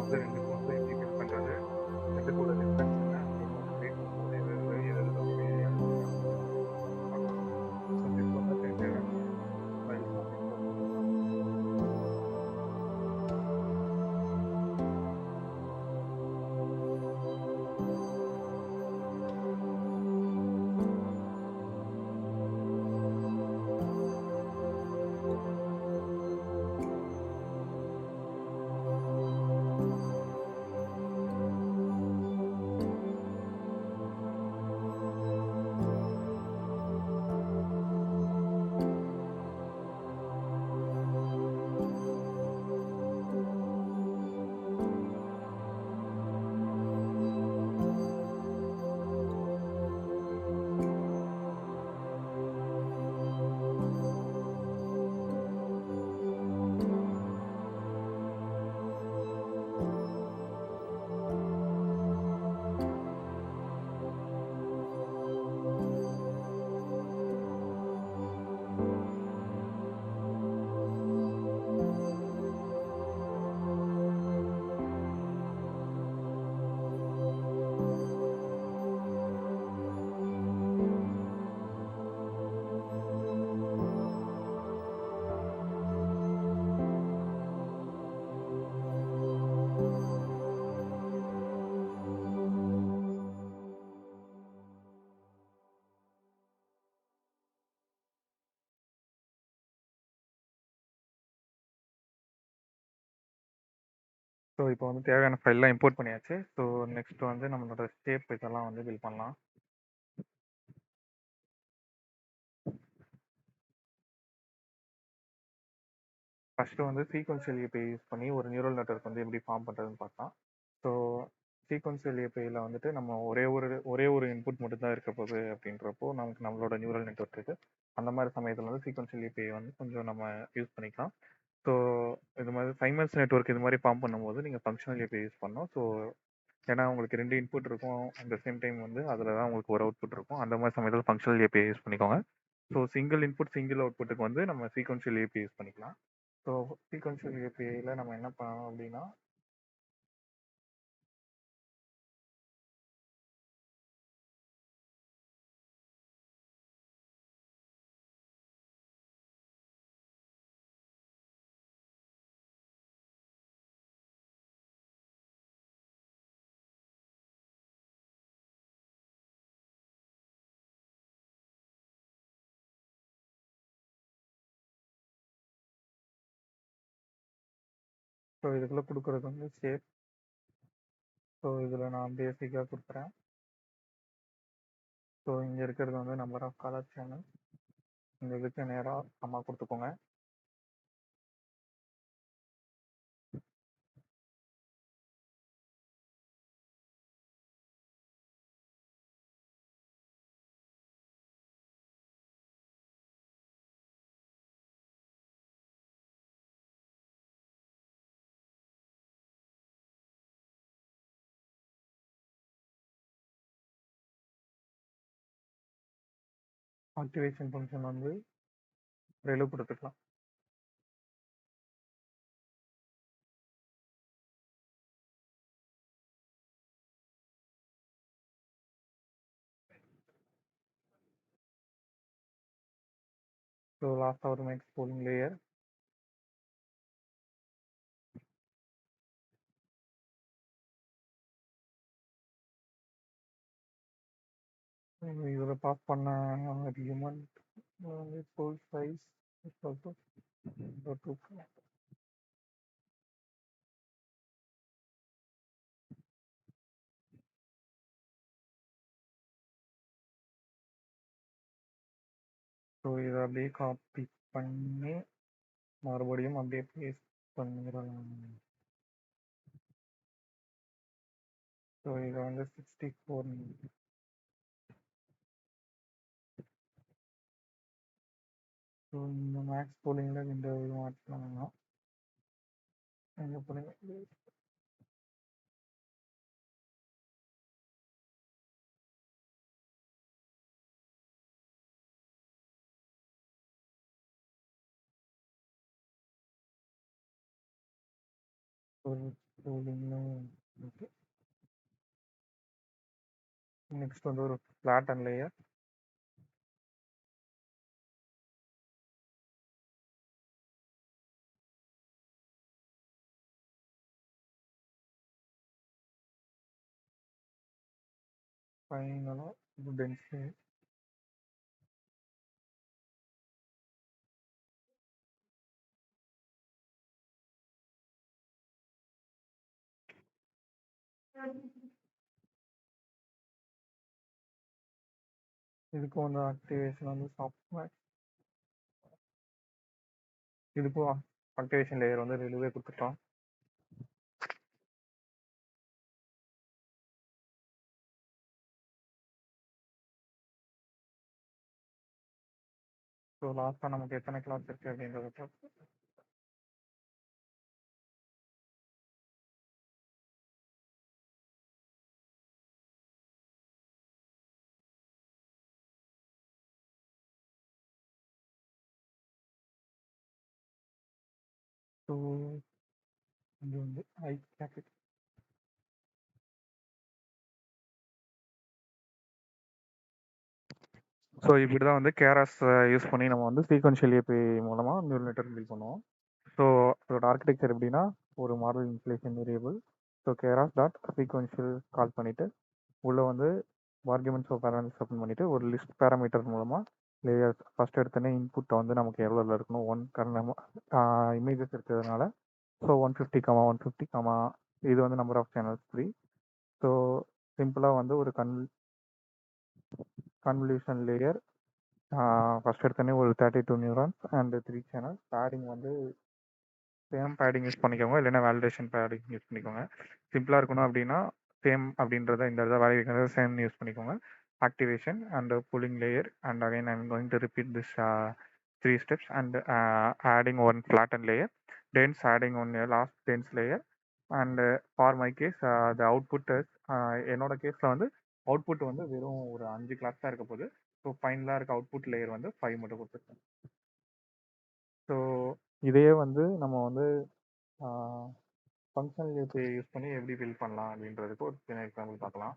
வந்து 2க்கும் வந்து எப்படி பில்ட் பண்றது? 2த்தோட டிஃபரன்ஸ் என்ன? அப்படின்னு வந்து ரீட் பண்ணும்போது எது எதுல வந்து ஈஸியா பார்க்கலாம். ஸோ இப்போ வந்து அதுக்கு தேவையான ஃபைல்ஸ்லாம் இம்போர்ட் பண்ணிக்கலாம். ஸோ இப்போ வந்து தேவையான ஃபைல்லாம் இம்போர்ட் பண்ணியாச்சு. ஸோ நெக்ஸ்ட் வந்து நம்மளோட ஷேப் இதெல்லாம் வந்து பில்ட் பண்ணலாம். ஃபர்ஸ்ட் வந்து சீக்வன்ஷியல் ஏபிஐ யூஸ் பண்ணி ஒரு நியூரல் நெட்வொர்க் வந்து எப்படி ஃபார்ம் பண்ணுறதுன்னு பார்க்கலாம். ஸோ சீக்வன்ஷியல் ஏபிஐயில் வந்துட்டு நம்ம ஒரே ஒரு இன்புட் மட்டும் தான் இருக்க போகுது அப்படின்றப்போ நமக்கு நம்மளோட நியூரல் நெட்வொர்க் இருக்குது. அந்த மாதிரி சமயத்தில் வந்து சீக்வன்ஷியல் ஏபிஐ வந்து கொஞ்சம் நம்ம யூஸ் பண்ணிக்கலாம். ஸோ இது மாதிரி சைமன்ஸ் நெட்வொர்க் இது மாதிரி ஃபார்ம் பண்ணும்போது நீங்கள் ஃபங்க்ஷனல் ஏபிஐ யூஸ் பண்ணணும். ஸோ ஏன்னா உங்களுக்கு 2 இன்புட் இருக்கும் அட் த சேம் டைம் வந்து அதில் தான் உங்களுக்கு ஒரு அவுட்புட் இருக்கும். அந்த மாதிரி சமயத்தில் ஃபங்க்ஷனல் ஏபிஐ யூஸ் பண்ணிக்கோங்க. ஸோ சிங்கிள் இன்புட் சிங்கிள் அவுட்புட்டுக்கு வந்து நம்ம சீக்வன்ஷியல் ஏபிஐ யூஸ் பண்ணிக்கலாம். ஸோ சீக்வன்ஷியல் ஏபிஐயில் நம்ம என்ன பண்ணணும் அப்படின்னா ஸோ இதுக்குள்ளே கொடுக்குறது வந்து ஷேப். ஸோ இதில் நான் பேசிக்காக கொடுக்குறேன். ஸோ இங்கே இருக்கிறது வந்து நம்பர் ஆஃப் கலர் சேனல். இந்த இதுக்கு நேராக அம்மா கொடுத்துக்கோங்க. ஆக்டிவேஷன் ஃபங்க்ஷன் வந்து ரெலு கொடுத்துக்கலாம். ஸோ லாஸ்ட் ஒரு மேக்ஸ் போலிங் லேயர். இதில் பாஸ் பண்ண human full size two. So இதை அப்படியே காப்பி பண்ணி மறுபடியும் அப்படியே பேஸ்ட் பண்ணிடலாம். ஸோ இதை வந்து 64. ஸோ இந்த மேக்ஸ் போலிங்கில் இந்த இது மாற்றலாம். எங்கே போலிங் ஓகே. நெக்ஸ்ட் வந்து ஒரு ஃப்ளாட்டன் லேயர். ஃபைனலா ஒரு டென்ஸ் லேயர். இதுக்கும் வந்து ஆக்டிவேஷன் வந்து சாஃப்ட்வேர். இதுக்கும் ஆக்டிவேஷன் லேயர் வந்து ரெண்டுவே கொடுத்துட்டோம். ஸோ லாஸ்ட்டாக நமக்கு எத்தனை கிளாஸ் இருக்குது அப்படின்றத பார்த்து. ஸோ இது வந்து ஐ கேபிட். ஸோ இப்படி தான் வந்து கேராஸ் யூஸ் பண்ணி நம்ம வந்து சீக்வன்ஷியல் ஏபி மூலமாக நியூரல் நெட்வொர்க் பில்ட் பண்ணுவோம். ஸோ அதோட ஆர்கிடெக்சர் எப்படின்னா ஒரு model installation variable. So Keras dot sequential call பண்ணிவிட்டு உள்ளே வந்து ஆர்குமெண்ட்ஸ் ஆஃப் பேராமீட்டர்ஸ் ஓப்பன் பண்ணிவிட்டு ஒரு லிஸ்ட் பேராமீட்டர் மூலமாக லேயர்ஸ் ஃபஸ்ட் எடுத்தோடனே இன்புட்டை வந்து நமக்கு எவ்வளோ இருக்கணும் 1 கரெக்டாக இமேஜஸ் இருக்கிறதுனால. ஸோ 150, 150, இது வந்து நம்பர் ஆஃப் சேனல்ஸ் 3. ஸோ சிம்பிளாக வந்து ஒரு கன்வல்யூஷன் லேயர். ஃபஸ்ட் எடுத்தோடனே ஒரு 32 நியூரான்ஸ் அண்ட் 3 சேனல்ஸ். பேடிங் வந்து சேம் பேடிங் யூஸ் பண்ணிக்கோங்க, இல்லைன்னா வேலிடேஷன் பேடிங் யூஸ் பண்ணிக்கோங்க. சிம்பிளாக இருக்கணும் அப்படின்னா சேம் அப்படின்றத இந்த இடத்துல வேலிடேஷன் சேம் யூஸ் பண்ணிக்கோங்க. Activation and pooling layer and again I'm going to repeat this 3 steps and adding one flatten layer, dense adding one last dense layer. And for my case the output என்னோட கேஸில் வந்து output வந்து வெறும் ஒரு 5 class தான் இருக்க போகுது. So ஃபைனலாக இருக்க அவுட்புட் லேயர் வந்து 5 மட்டும் கொடுத்துருக்கேன். ஸோ இதையே வந்து நம்ம வந்து ஃபங்க்ஷனல் ஏபி யூஸ் பண்ணி எப்படி பில்ட் பண்ணலாம் அப்படின்றதுக்கு ஒரு சின்ன எக்ஸாம்பிள் பார்க்கலாம்.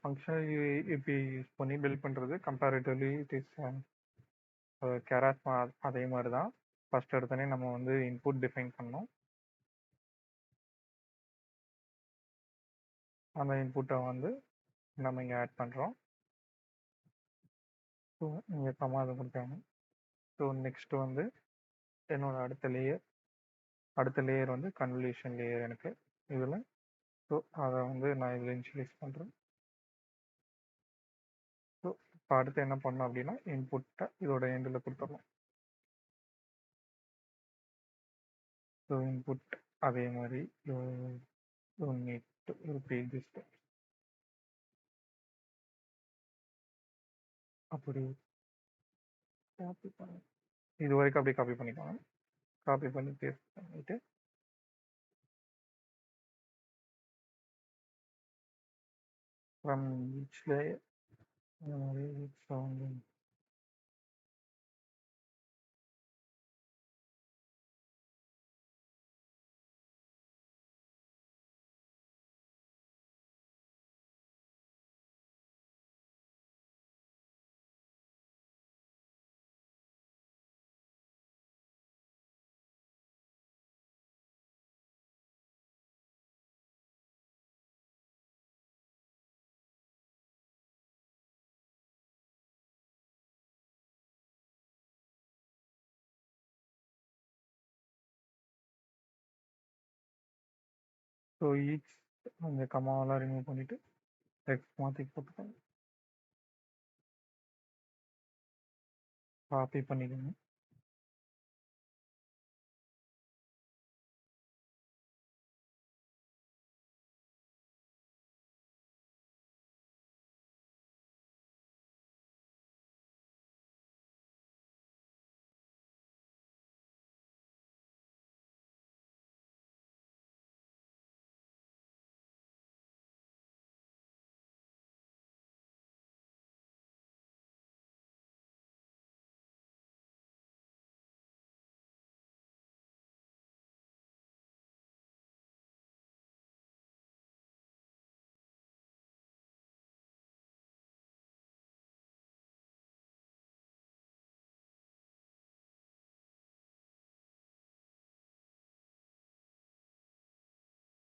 ஃபங்க்ஷனல் ஏபி யூஸ் பண்ணி பில்ட் பண்ணுறது கம்பேரிட்டிவ்லி இட் இஸ் கேராஸ் அதே மாதிரி தான். ஃபர்ஸ்ட் எடுத்தோடனே நம்ம வந்து இன்புட் டிஃபைன் பண்ணோம். அந்த இன்புட்டை வந்து நம்ம இங்கே ஆட் பண்ணுறோம். ஸோ இங்கே சமாதம் கொடுத்தாங்க. ஸோ நெக்ஸ்ட் வந்து என்னோட அடுத்த லேயர் வந்து கன்வல்யூஷன் லேயர் எனக்கு இதில். ஸோ அதை வந்து நான் இதில் இனிஷியலைஸ் பண்ணுறேன். ஸோ இப்போ அடுத்து என்ன பண்ணோம் அப்படின்னா இன்புட்டை இதோட எண்டில் கொடுத்துடணும். ஸோ இன்புட் அதே மாதிரி need to repeat this step. அப்படி காப்பி பண்ணி இது வரைக்கும் அப்படியே காப்பி பண்ணிக்கோங்க. காப்பி பண்ணி பேஸ்ட் பண்ணிட்டு from each layer sound so each அந்த கமாவெல்லாம் ரிமூவ் பண்ணிவிட்டு டெக்ஸ்ட் மாற்றி போட்டுக்கோங்க. காப்பி பண்ணிக்கோங்க.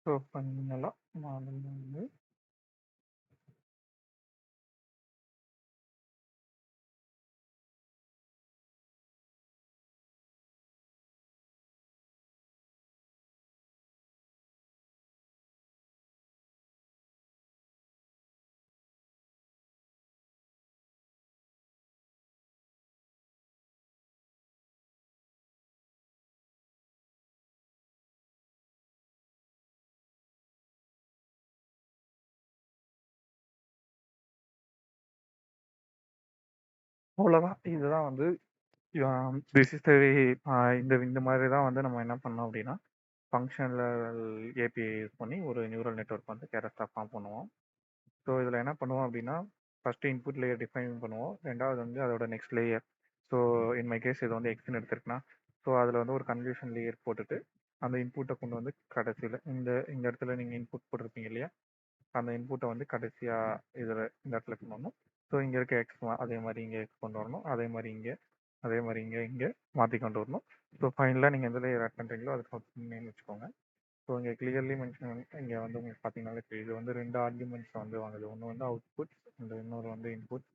ஸோ ஃபைனலாக நான் வந்து அவ்வளோதான். இதுதான் வந்து திஸ் இஸ் த வே. இந்த இந்த மாதிரி தான் வந்து நம்ம என்ன பண்ணோம் அப்படின்னா ஃபங்க்ஷனல் ஏபிஐ யூஸ் பண்ணி ஒரு நியூரல் நெட்வொர்க் வந்து கேரக்டராக ஃபார்ம் பண்ணுவோம். ஸோ இதில் என்ன பண்ணுவோம் அப்படின்னா ஃபஸ்ட்டு இன்புட் லேயர் டிஃபைன் பண்ணுவோம். ரெண்டாவது வந்து அதோட next layer. So in my case இது வந்து எக்ஸ்னு எடுத்திருக்குன்னா ஸோ அதில் வந்து ஒரு கன்ஃபியூஷன் லேயர் போட்டுட்டு அந்த இன்புட்டை கொண்டு வந்து கடைசியில் இந்த இந்த இடத்துல நீங்கள் இன்புட் போட்டிருப்பீங்க இல்லையா, அந்த இன்புட்டை வந்து கடைசியாக இதில் இந்த இடத்துல கொண்டு வரணும். ஸோ இங்கே இருக்க எக்ஸ் அதே மாதிரி இங்கே எக்ஸ் கொண்டு வரணும், அதே மாதிரி இங்கே மாற்றி கொண்டு வரணும். ஸோ ஃபைனலாக நீங்கள் எந்த லேயர் ஆட் பண்ணுறீங்களோ அதுக்கு நேம் வச்சுக்கோங்க. ஸோ இங்கே கிளியர்லி மென்ஷன் இங்கே வந்து உங்களுக்கு பார்த்தீங்கன்னாலே இது வந்து 2 ஆர்குமெண்ட்ஸ் வந்து வாங்குது. ஒன்று வந்து அவுட்புட், இந்த இன்னொரு வந்து இன்புட்.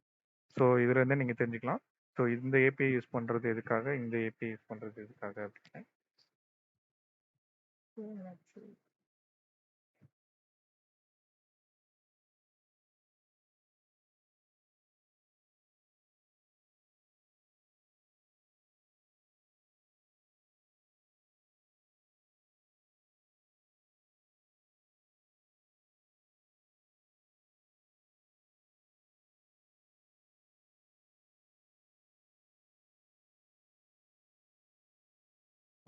ஸோ இதுலேருந்து நீங்கள் தெரிஞ்சுக்கலாம். ஸோ இந்த ஏபிஐ யூஸ் பண்ணுறது எதுக்காக, இந்த ஏபிஐ யூஸ் பண்ணுறது எதுக்காக அப்படின்னு.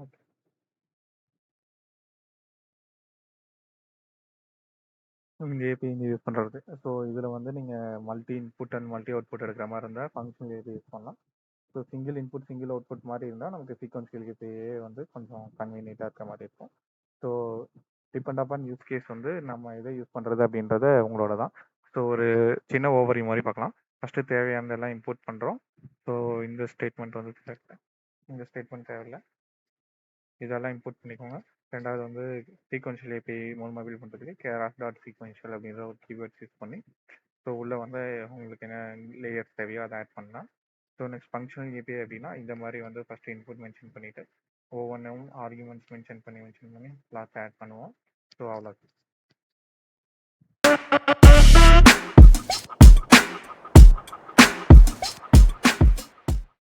ஓகே. இந்த ஏபிஐ இங்கே யூஸ் பண்ணுறது. ஸோ இதில் வந்து நீங்கள் multi input and multi output எடுக்கிற மாதிரி இருந்தால் ஃபங்க்ஷனல் ஏபிஐ யூஸ் பண்ணலாம். So single input single output மாதிரி இருந்தால் நமக்கு சீக்வன்ஷியல் ஏபிஐயே வந்து கொஞ்சம் கன்வீனியண்ட்டாக இருக்க மாதிரி இருக்கும். So depend upon use case வந்து நம்ம எதை யூஸ் பண்ணுறது அப்படின்றத உங்களோட தான். ஸோ ஒரு சின்ன ஓவரி மாதிரி பார்க்கலாம். ஃபஸ்ட்டு தேவையானதெல்லாம் இன்புட் பண்ணுறோம். ஸோ இந்த ஸ்டேட்மெண்ட் வந்து இந்த ஸ்டேட்மெண்ட் தேவையில்லை, இதெல்லாம் இன்புட் பண்ணிக்கோங்க. ரெண்டாவது வந்து சீக்வன்ஷியல் ஏபிஐ மூலமாக பில்ட் பண்ணுறதுக்கு கேர் டாட் சீக்வன்ஷியல் அப்படின்ற ஒரு கீவேர்ட்ஸ் யூஸ் பண்ணி ஸோ உள்ளே வந்து உங்களுக்கு என்ன லேயர்ஸ் தேவையோ அதை ஆட் பண்ணலாம். ஸோ நெக்ஸ்ட் ஃபங்க்ஷனல் ஏபிஐ அப்படின்னா இந்த மாதிரி வந்து ஃபஸ்ட்டு இன்புட் மென்ஷன் பண்ணிவிட்டு ஒவ்வொன்றும் ஆர்குமெண்ட்ஸ் மென்ஷன் பண்ணி லாஸ்ட் ஆட் பண்ணுவோம். ஸோ அவ்வளோ.